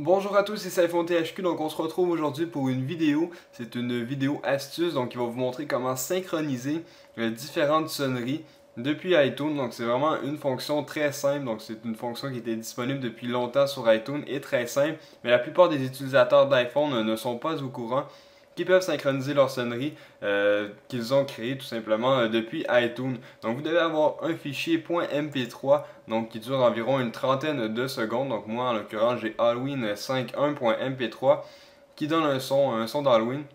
Bonjour à tous, c'est Saifon THQ, donc on se retrouve aujourd'hui pour une vidéo. C'est une vidéo astuce, donc qui va vous montrer comment synchroniser différentes sonneries depuis iTunes. Donc c'est vraiment une fonction très simple, donc c'est une fonction qui était disponible depuis longtemps sur iTunes et très simple. Mais la plupart des utilisateurs d'iPhone ne sont pas au courant qui peuvent synchroniser leur sonnerie qu'ils ont créé tout simplement depuis iTunes. Donc vous devez avoir un fichier .mp3 donc qui dure environ une trentaine de secondes. Donc moi en l'occurrence j'ai Halloween 5.1.mp3 qui donne un son d'Halloween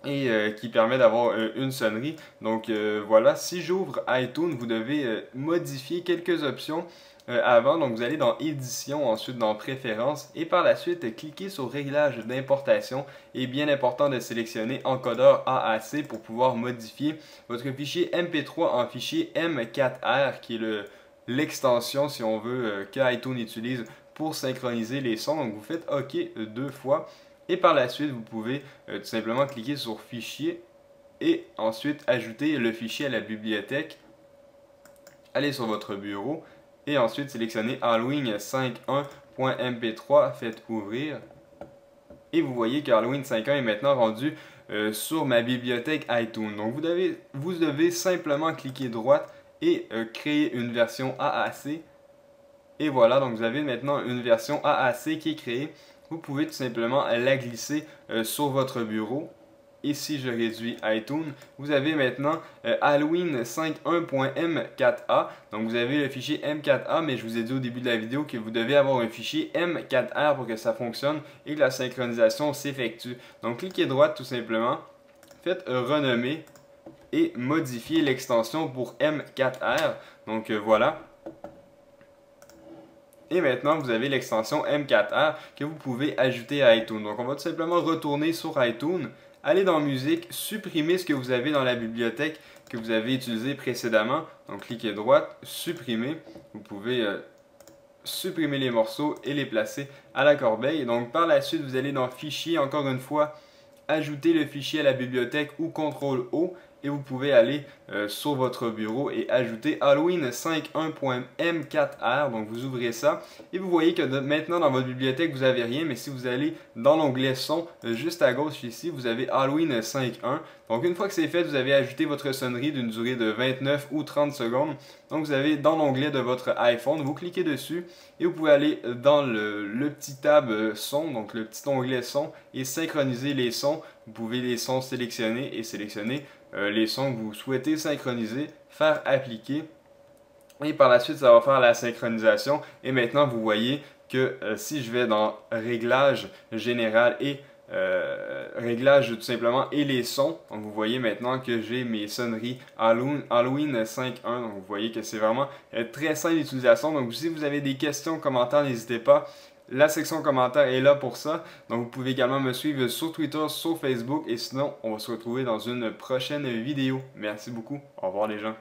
et qui permet d'avoir une sonnerie. Donc voilà, si j'ouvre iTunes, vous devez modifier quelques options avant. Donc vous allez dans Édition, ensuite dans Préférences et par la suite cliquez sur Réglages d'importation. Et bien important de sélectionner Encodeur AAC pour pouvoir modifier votre fichier MP3 en fichier M4R qui est l'extension si on veut que iTunes utilise pour synchroniser les sons. Donc vous faites OK deux fois. Et par la suite, vous pouvez tout simplement cliquer sur Fichier et ensuite ajouter le fichier à la bibliothèque. Allez sur votre bureau et ensuite sélectionnez Halloween 5.1.mp3, faites ouvrir. Et vous voyez que Halloween 5.1 est maintenant rendu sur ma bibliothèque iTunes. Donc vous devez simplement cliquer droite et créer une version AAC. Et voilà, donc vous avez maintenant une version AAC qui est créée. Vous pouvez tout simplement la glisser sur votre bureau. Et si je réduis iTunes, vous avez maintenant Halloween 5.1.m4a. Donc vous avez le fichier M4a, mais je vous ai dit au début de la vidéo que vous devez avoir un fichier M4R pour que ça fonctionne et que la synchronisation s'effectue. Donc cliquez droite tout simplement, faites renommer et modifiez l'extension pour M4R. Donc voilà. Et maintenant, vous avez l'extension M4R que vous pouvez ajouter à iTunes. Donc, on va tout simplement retourner sur iTunes, aller dans Musique, supprimer ce que vous avez dans la bibliothèque que vous avez utilisé précédemment. Donc, cliquez droite, supprimer. Vous pouvez supprimer les morceaux et les placer à la corbeille. Donc, par la suite, vous allez dans Fichier, encore une fois, ajouter le fichier à la bibliothèque ou CTRL-O et vous pouvez aller sur votre bureau et ajouter Halloween 5.1.m4r. Donc vous ouvrez ça et vous voyez que maintenant dans votre bibliothèque vous n'avez rien, mais si vous allez dans l'onglet son juste à gauche ici, vous avez Halloween 5.1. Donc une fois que c'est fait, vous avez ajouté votre sonnerie d'une durée de 29 ou 30 secondes. Donc vous avez dans l'onglet de votre iPhone, vous cliquez dessus et vous pouvez aller dans le petit tab son, donc le petit onglet son et synchroniser les sons. Vous pouvez les sons sélectionner et sélectionner les sons que vous souhaitez synchroniser, faire appliquer et par la suite ça va faire la synchronisation et maintenant vous voyez que si je vais dans Réglages général et réglages tout simplement et les sons, donc vous voyez maintenant que j'ai mes sonneries Halloween 5.1, donc vous voyez que c'est vraiment très simple d'utilisation. Donc si vous avez des questions, commentaires, n'hésitez pas. La section commentaires est là pour ça. Donc vous pouvez également me suivre sur Twitter, sur Facebook et sinon on va se retrouver dans une prochaine vidéo. Merci beaucoup. Au revoir les gens.